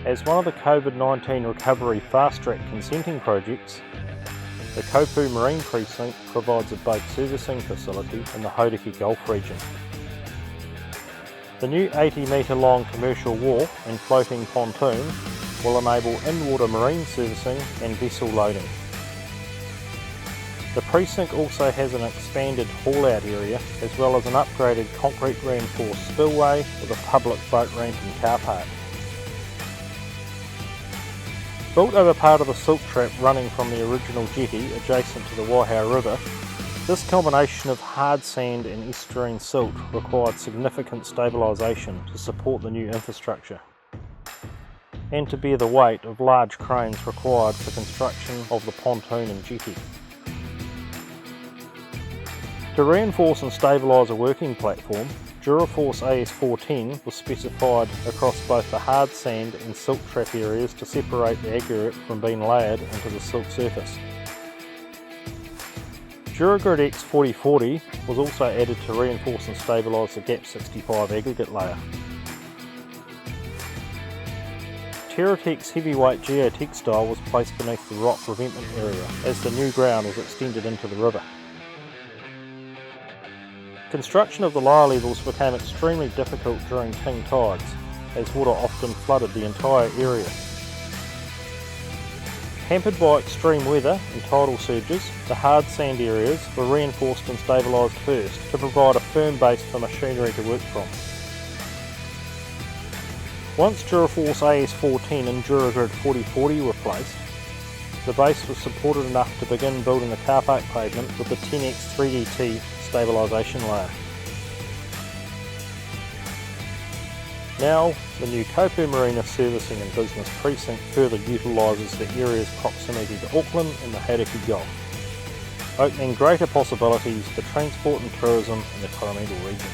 As one of the COVID-19 recovery fast-track consenting projects, the Kopu Marine Precinct provides a boat servicing facility in the Hauraki Gulf region. The new 80-metre long commercial wharf and floating pontoon will enable in-water marine servicing and vessel loading. The precinct also has an expanded haul-out area as well as an upgraded concrete reinforced spillway with a public boat ramp and car park. Built over part of the silt trap running from the original jetty adjacent to the Waihau River, this combination of hard sand and estuarine silt required significant stabilisation to support the new infrastructure and to bear the weight of large cranes required for construction of the pontoon and jetty. To reinforce and stabilise a working platform, DuraForce AS410 was specified across both the hard sand and silt trap areas to separate the aggregate from being layered into the silt surface. DuraGrid X4040 was also added to reinforce and stabilise the Gap 65 aggregate layer. Cirtex heavyweight geotextile was placed beneath the rock revetment area as the new ground was extended into the river. Construction of the lower levels became extremely difficult during king tides, as water often flooded the entire area. Hampered by extreme weather and tidal surges, the hard sand areas were reinforced and stabilised first to provide a firm base for machinery to work from. Once DuraForce AS410 and DuraGrid 4040 were placed, the base was supported enough to begin building the car park pavement with the Tenax 3DT stabilisation layer. Now, the new Kopu Marine Servicing and Business Precinct further utilises the area's proximity to Auckland and the Hauraki Gulf, opening greater possibilities for transport and tourism in the Coromandel region.